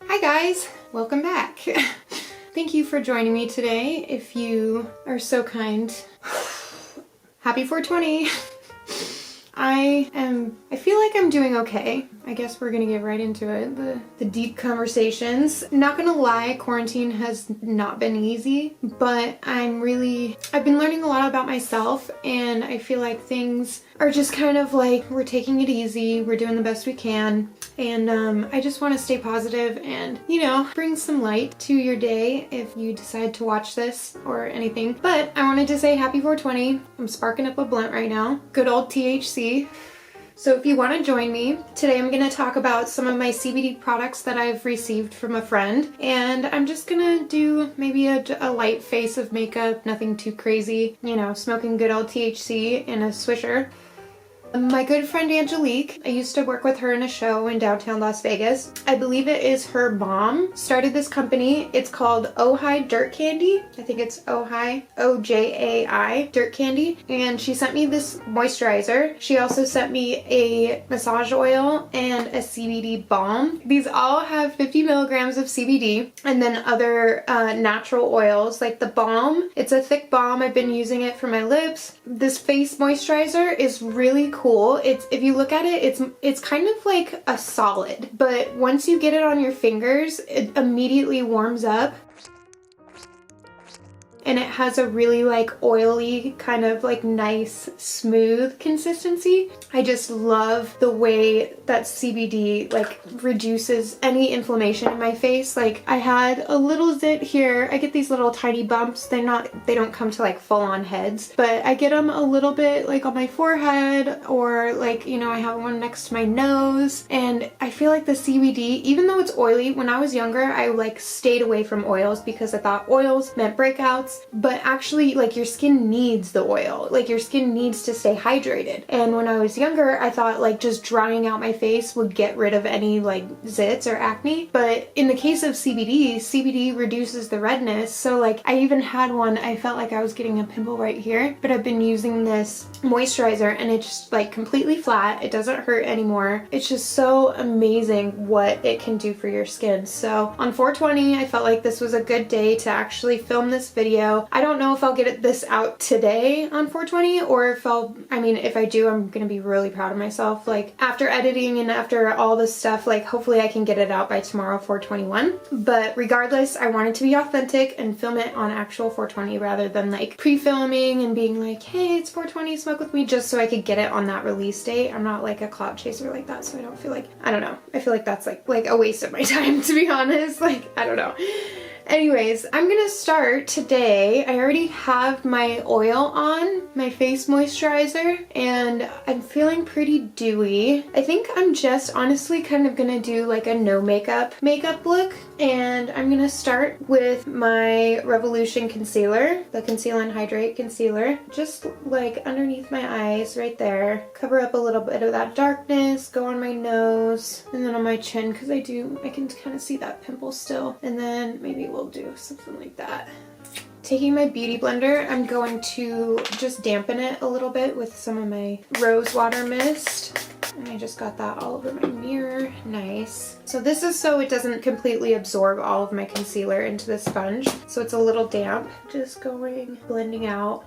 Hi guys, welcome back. Thank you for joining me today. If you are so kind, happy 420. I feel like I'm doing okay. I guess we're gonna get right into it. The deep conversations. Not gonna lie, quarantine has not been easy, but I've been learning a lot about myself, and I feel like things are just kind of like, we're taking it easy, we're doing the best we can, and I just want to stay positive and, you know, bring some light to your day if you decide to watch this or anything. But I wanted to say happy 420. I'm sparking up a blunt right now. Good old THC. So if you want to join me, today I'm going to talk about some of my CBD products that I've received from a friend, and I'm just going to do maybe a light face of makeup, nothing too crazy, you know, smoking good old THC in a swisher. My good friend Angelique, I used to work with her in a show in downtown Las Vegas. I believe it is her mom started this company. It's called OJAI Dirt Candy. I think it's OJAI, OJAI Dirt Candy. And she sent me this moisturizer. She also sent me a massage oil and a CBD balm. These all have 50 milligrams of CBD and then other natural oils. Like the balm, it's a thick balm. I've been using it for my lips. This face moisturizer is really cool. If you look at it, it's kind of like a solid, but once you get it on your fingers, it immediately warms up. And it has a really like oily, kind of like nice, smooth consistency. I just love the way that CBD like reduces any inflammation in my face. Like I had a little zit here. I get these little tiny bumps. They don't come to like full on heads, but I get them a little bit like on my forehead, or like, you know, I have one next to my nose. And I feel like the CBD, even though it's oily, when I was younger, I like stayed away from oils because I thought oils meant breakouts. But actually, like, your skin needs the oil. Like, your skin needs to stay hydrated. And when I was younger, I thought like just drying out my face would get rid of any like zits or acne. But in the case of CBD reduces the redness. So like I even had one, I felt like I was getting a pimple right here, but I've been using this moisturizer and it's just like completely flat. It doesn't hurt anymore. It's just so amazing what it can do for your skin. So on 420, I felt like this was a good day to actually film this video. I don't know if I'll get this out today on 420 or if if I do, I'm gonna be really proud of myself. Like after editing and after all this stuff, like hopefully I can get it out by tomorrow, 421. But regardless, I wanted to be authentic and film it on actual 420 rather than like pre-filming and being like, hey, it's 420, smoke with me, just so I could get it on that release date. I'm not like a cloud chaser like that, so I don't feel like, I don't know. I feel like that's like a waste of my time, to be honest. Like, I don't know. Anyways, I'm gonna start today. I already have my oil on, my face moisturizer, and I'm feeling pretty dewy. I think I'm just honestly kind of gonna do like a no makeup look, and I'm gonna start with my Revolution concealer, the Conceal and Hydrate concealer, just like underneath my eyes right there. Cover up a little bit of that darkness, go on my nose, and then on my chin, because I can kind of see that pimple still, and then maybe we'll do something like that. Taking my beauty blender, I'm going to just dampen it a little bit with some of my rose water mist. And I just got that all over my mirror. Nice. So this is so it doesn't completely absorb all of my concealer into the sponge. So it's a little damp. Just blending out.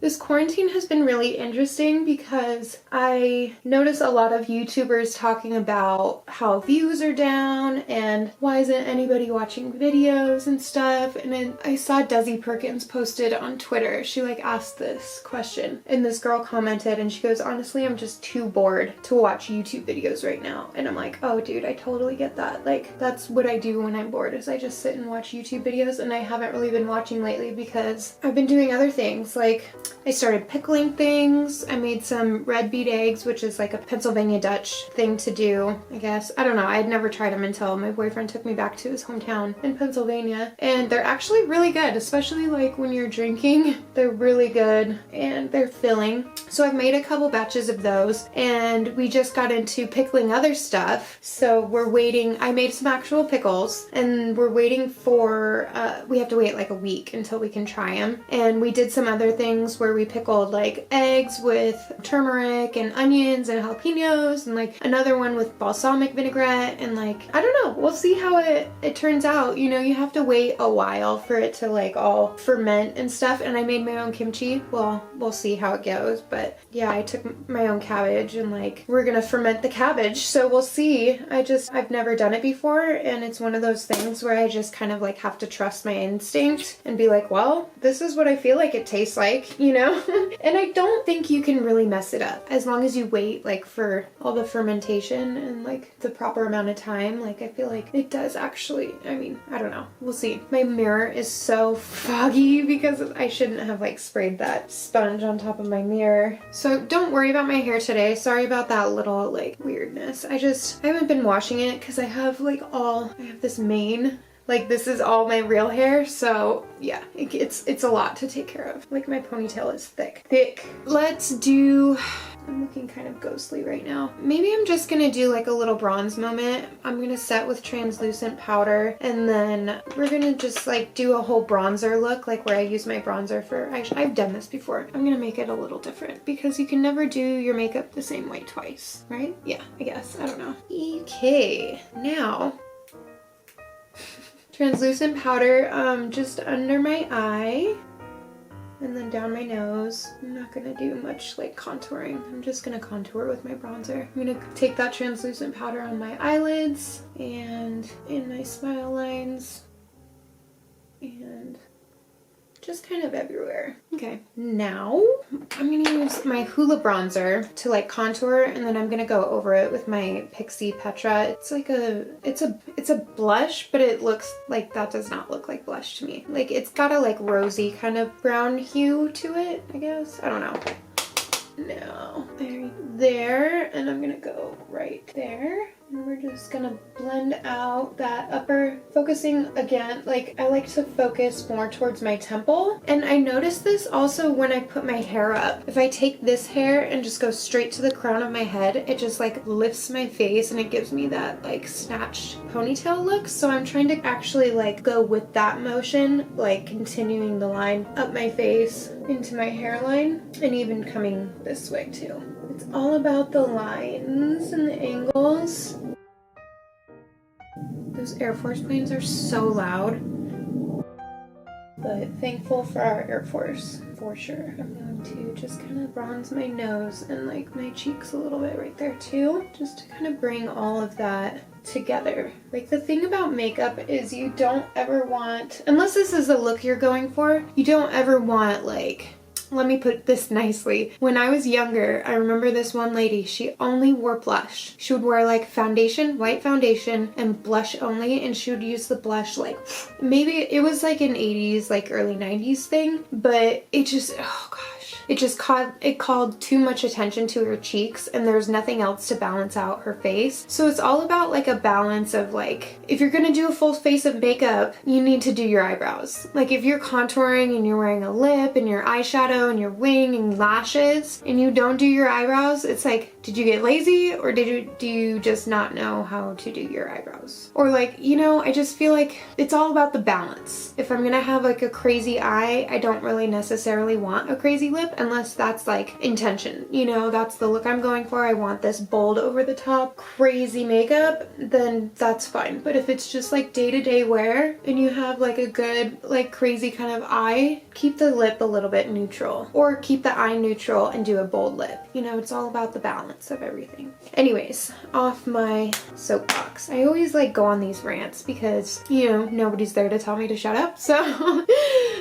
This quarantine has been really interesting because I notice a lot of YouTubers talking about how views are down and why isn't anybody watching videos and stuff. And then I saw Desi Perkins posted on Twitter. She like asked this question and this girl commented and she goes, honestly, I'm just too bored to watch YouTube videos right now. And I'm like, oh dude, I totally get that. Like that's what I do when I'm bored, is I just sit and watch YouTube videos, and I haven't really been watching lately because I've been doing other things. Like I started pickling things. I made some red beet eggs, which is like a Pennsylvania Dutch thing to do, I guess. I don't know. I had never tried them until my boyfriend took me back to his hometown in Pennsylvania. And they're actually really good, especially like when you're drinking. They're really good and they're filling. So I've made a couple batches of those, and we just got into pickling other stuff. So we're waiting. I made some actual pickles and we're waiting for, we have to wait like a week until we can try them. And we did some other things where we pickled like eggs with turmeric and onions and jalapenos, and like another one with balsamic vinaigrette, and like, I don't know, we'll see how it turns out. You know, you have to wait a while for it to like all ferment and stuff, and I made my own kimchi. Well, we'll see how it goes, but yeah, I took my own cabbage and like we're gonna ferment the cabbage, so we'll see. I've never done it before, and it's one of those things where I just kind of like have to trust my instinct and be like, well, this is what I feel like it tastes like, you know? And I don't think you can really mess it up as long as you wait like for all the fermentation and like the proper amount of time. Like I feel like it does actually, I mean, I don't know. We'll see. My mirror is so foggy because I shouldn't have like sprayed that sponge on top of my mirror. So don't worry about my hair today. Sorry about that little like weirdness. I haven't been washing it because I have this mane. Like this is all my real hair, so yeah, it's a lot to take care of. Like my ponytail is thick. I'm looking kind of ghostly right now. Maybe I'm just gonna do like a little bronze moment. I'm gonna set with translucent powder, and then we're gonna just like do a whole bronzer look, like where I use my bronzer for, I've done this before. I'm gonna make it a little different because you can never do your makeup the same way twice, right? Yeah, I guess, I don't know. Okay, now, translucent powder just under my eye and then down my nose. I'm not gonna do much like contouring. I'm just gonna contour with my bronzer. I'm gonna take that translucent powder on my eyelids and in my smile lines and just kind of everywhere. Okay, now I'm gonna use my Hoola bronzer to like contour, and then I'm gonna go over it with my Pixie Petra. It's like it's a blush, but it looks like, that does not look like blush to me. Like it's got a like rosy kind of brown hue to it, I guess. I don't know. No, there, and I'm gonna go right there. And we're just gonna blend out that upper, focusing again, like I like to focus more towards my temple. And I noticed this also when I put my hair up. If I take this hair and just go straight to the crown of my head, it just like lifts my face and it gives me that like snatched ponytail look. So I'm trying to actually like go with that motion, like continuing the line up my face into my hairline and even coming this way too. It's all about the lines and the angles. Those Air Force planes are so loud, but thankful for our Air Force, for sure. I'm going to just kind of bronze my nose and like my cheeks a little bit right there too, just to kind of bring all of that together. Like the thing about makeup is you don't ever want, unless this is the look you're going for, you don't ever want like, let me put this nicely. When I was younger, I remember this one lady, she only wore blush. She would wear like foundation, white foundation, and blush only, and she would use the blush like, maybe it was like an 80s, like early 90s thing, but it just, oh gosh. It called too much attention to her cheeks, and there's nothing else to balance out her face. So it's all about like a balance of like, if you're gonna do a full face of makeup, you need to do your eyebrows. Like if you're contouring and you're wearing a lip and your eyeshadow and your wing and lashes and you don't do your eyebrows, it's like, did you get lazy, or do you just not know how to do your eyebrows? Or like, you know, I just feel like it's all about the balance. If I'm gonna have like a crazy eye, I don't really necessarily want a crazy lip unless that's like intention. You know, that's the look I'm going for. I want this bold over the top crazy makeup, then that's fine. But if it's just like day-to-day wear and you have like a good like crazy kind of eye, keep the lip a little bit neutral, or keep the eye neutral and do a bold lip. You know, it's all about the balance of everything. Anyways, off my soapbox. I always like go on these rants because, you know, nobody's there to tell me to shut up, so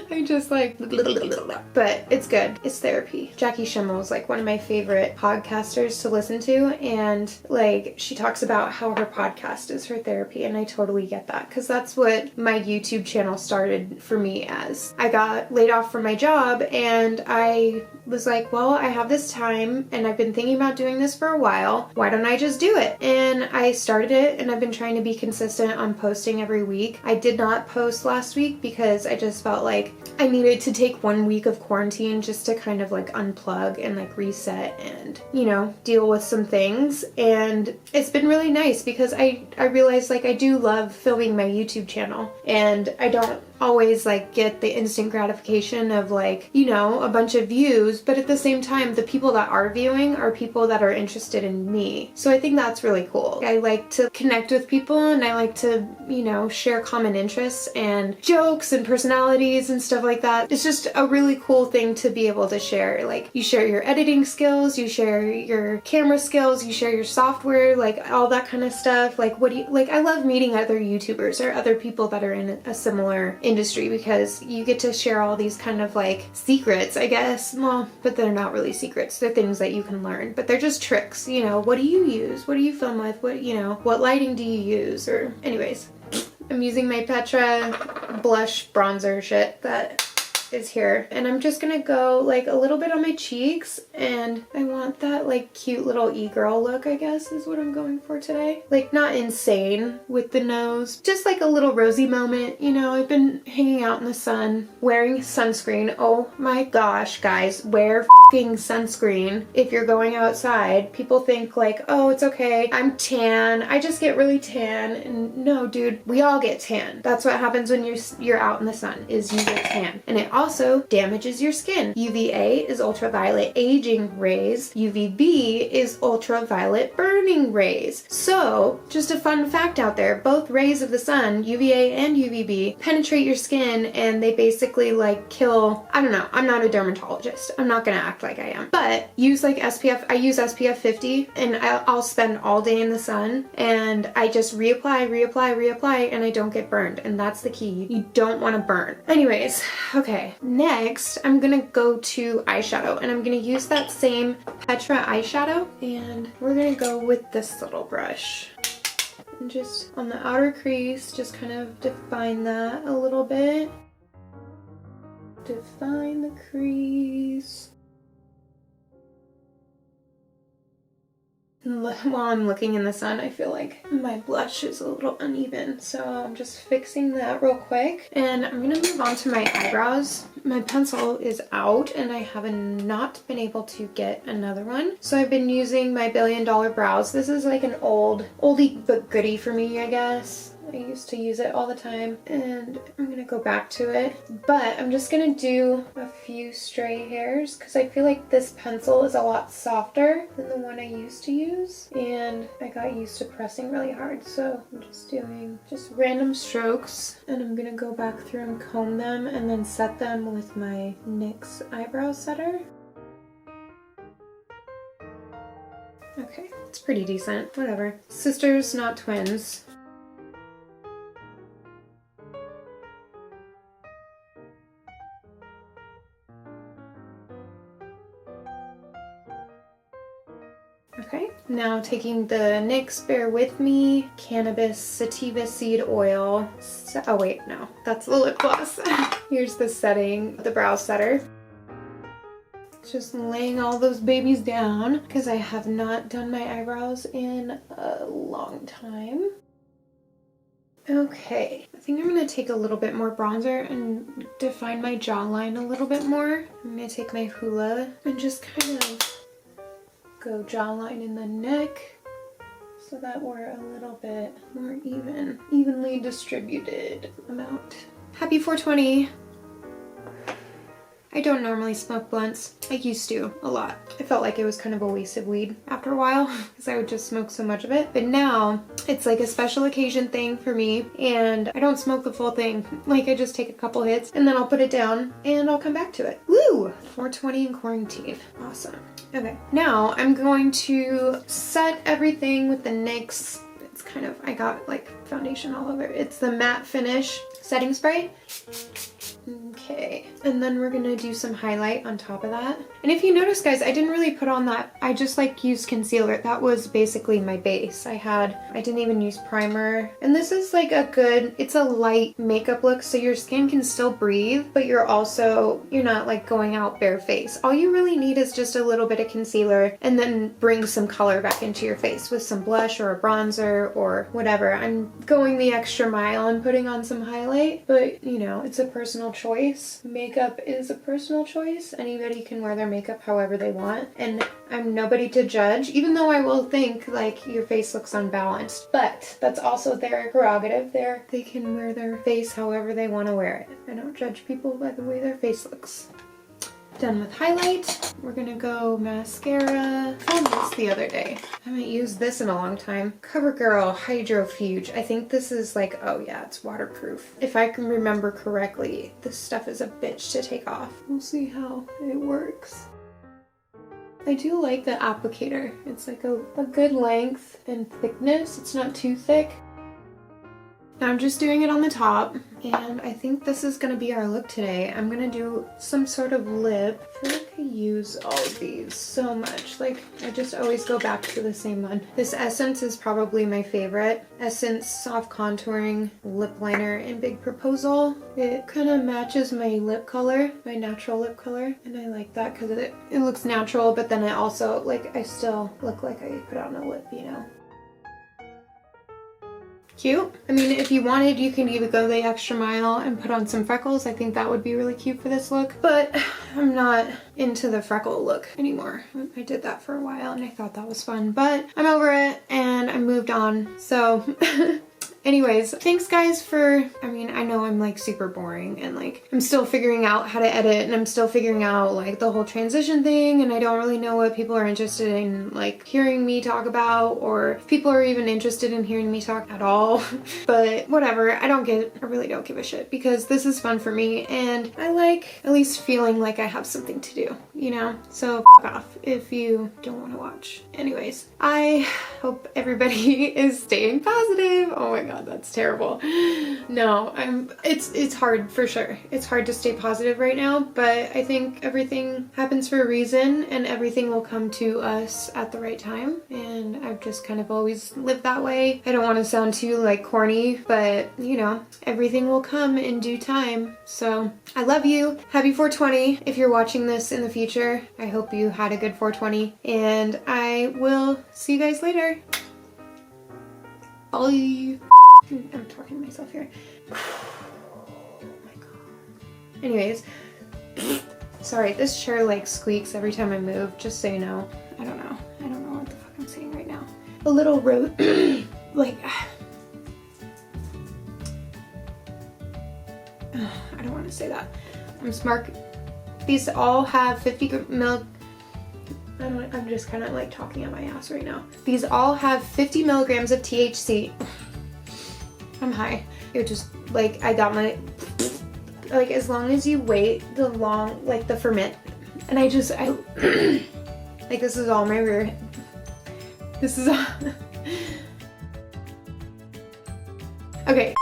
I just like, but it's good. It's therapy. Jackie Schimmel is like one of my favorite podcasters to listen to, and like she talks about how her podcast is her therapy, and I totally get that because that's what my YouTube channel started for me as. I got laid off from my job and I was like, well, I have this time and I've been thinking about doing this for a while. Why don't I just do it? And I started it, and I've been trying to be consistent on posting every week. I did not post last week because I just felt like I needed to take 1 week of quarantine just to kind of like unplug and like reset and, you know, deal with some things. And it's been really nice because I realized like I do love filming my YouTube channel, and I don't always like get the instant gratification of like, you know, a bunch of views, but at the same time, the people that are viewing are people that are interested in me. So I think that's really cool. I like to connect with people and I like to, you know, share common interests and jokes and personalities and stuff like that. It's just a really cool thing to be able to share. Like you share your editing skills, you share your camera skills, you share your software, like all that kind of stuff. Like what do you, like I love meeting other YouTubers or other people that are in a similar industry because you get to share all these kind of like secrets, I guess. Well, but they're not really secrets. They're things that you can learn, but they're just tricks, you know. What do you use? What do you film with? What, you know, what lighting do you use? Or anyways, I'm using my Petra blush bronzer shit that is here, and I'm just gonna go like a little bit on my cheeks, and I want that like cute little e-girl look, I guess is what I'm going for today. Like not insane with the nose, just like a little rosy moment. You know, I've been hanging out in the sun wearing sunscreen. Oh my gosh, guys, wear fucking sunscreen if you're going outside. People think like, oh, it's okay, I'm tan, I just get really tan. And no, dude, we all get tan. That's what happens when you're out in the sun, is you get tan. And it also damages your skin. UVA is ultraviolet aging rays. UVB is ultraviolet burning rays. So, just a fun fact out there, both rays of the sun, UVA and UVB, penetrate your skin and they basically like kill, I don't know, I'm not a dermatologist. I'm not gonna act like I am. But use like SPF, I use SPF 50 and I'll spend all day in the sun and I just reapply and I don't get burned. And that's the key. You don't want to burn. Anyways, okay. Next, I'm gonna go to eyeshadow and I'm gonna use that same Petra eyeshadow and we're gonna go with this little brush. And just on the outer crease, just kind of define that a little bit. Define the crease. While I'm looking in the sun, I feel like my blush is a little uneven, so I'm just fixing that real quick. And I'm gonna move on to my eyebrows. My pencil is out and I have not been able to get another one. So I've been using my $1 Billion Brows. This is like an oldie but goodie for me, I guess. I used to use it all the time and I'm gonna go back to it, but I'm just gonna do a few stray hairs because I feel like this pencil is a lot softer than the one I used to use and I got used to pressing really hard, so I'm just doing just random strokes and I'm gonna go back through and comb them and then set them with my NYX eyebrow setter. Okay, it's pretty decent, whatever. Sisters, not twins. Okay, now taking the NYX Bear With Me Cannabis Sativa Seed Oil. Oh wait, no, that's the lip gloss. Here's the setting, the brow setter. Just laying all those babies down because I have not done my eyebrows in a long time. Okay, I think I'm going to take a little bit more bronzer and define my jawline a little bit more. I'm going to take my Hoola and just kind of go jawline in the neck so that we're a little bit more evenly distributed amount. Happy 420! I don't normally smoke blunts. I used to a lot. I felt like it was kind of a waste of weed after a while because I would just smoke so much of it. But now it's like a special occasion thing for me and I don't smoke the full thing. Like I just take a couple hits and then I'll put it down and I'll come back to it. Woo! 420 in quarantine. Awesome. Okay, now I'm going to set everything with the NYX. It's kind of, I got like foundation all over. It's the matte finish setting spray. Okay, and then we're gonna do some highlight on top of that. And if you notice, guys, I didn't really put on that. I just like used concealer. That was basically my base. I didn't even use primer. And this is like it's a light makeup look, so your skin can still breathe, but you're not like going out bare face. All you really need is just a little bit of concealer and then bring some color back into your face with some blush or a bronzer or whatever. I'm going the extra mile and putting on some highlight, but you know, it's a personal choice. Makeup is a personal choice. Anybody can wear their makeup however they want, and I'm nobody to judge, even though I will think like your face looks unbalanced, but that's also their prerogative. They can wear their face however they want to wear it. I don't judge people by the way their face looks. Done with highlight. We're gonna go mascara. I found this the other day. I haven't used this in a long time. CoverGirl Hydrofuge. I think this is like, oh yeah, it's waterproof. If I can remember correctly, this stuff is a bitch to take off. We'll see how it works. I do like the applicator. It's like a good length and thickness. It's not too thick. Now I'm just doing it on the top, and I think this is gonna be our look today. I'm gonna do some sort of lip. I feel like I use all of these so much. Like, I just always go back to the same one. This Essence is probably my favorite. Essence Soft Contouring Lip Liner in Big Proposal. It kind of matches my lip color, my natural lip color, and I like that because it looks natural, but then it also, like, I still look like I put on a lip, you know? Cute. I mean, if you wanted, you can even go the extra mile and put on some freckles. I think that would be really cute for this look, but I'm not into the freckle look anymore. I did that for a while and I thought that was fun, but I'm over it and I moved on. So anyways, thanks guys for, I mean, I know I'm like super boring and like I'm still figuring out how to edit and I'm still figuring out like the whole transition thing, and I don't really know what people are interested in like hearing me talk about, or if people are even interested in hearing me talk at all. But whatever, I really don't give a shit, because this is fun for me and I like at least feeling like I have something to do, you know? So f off if you don't want to watch. Anyways, I hope everybody is staying positive. Oh my god, that's terrible. No, it's hard for sure. It's hard to stay positive right now, but I think everything happens for a reason and everything will come to us at the right time, and I've just kind of always lived that way. I don't want to sound too like corny, but you know, everything will come in due time. So I love you. Happy 420 if you're watching this in the future. I hope you had a good 420, and I will see you guys later. Bye. I'm talking to myself here. Oh my god. Anyways, sorry, this chair like squeaks every time I move, just so you know. I don't know what the fuck I'm saying right now. A little like, I don't want to say that. I'm smart. These all have 50 mil. I'm just kind of like talking out my ass right now. These all have 50 milligrams of THC. I'm high. It just like, I got my, like, as long as you wait the ferment, and I like, this is all my rear. This is all. Okay.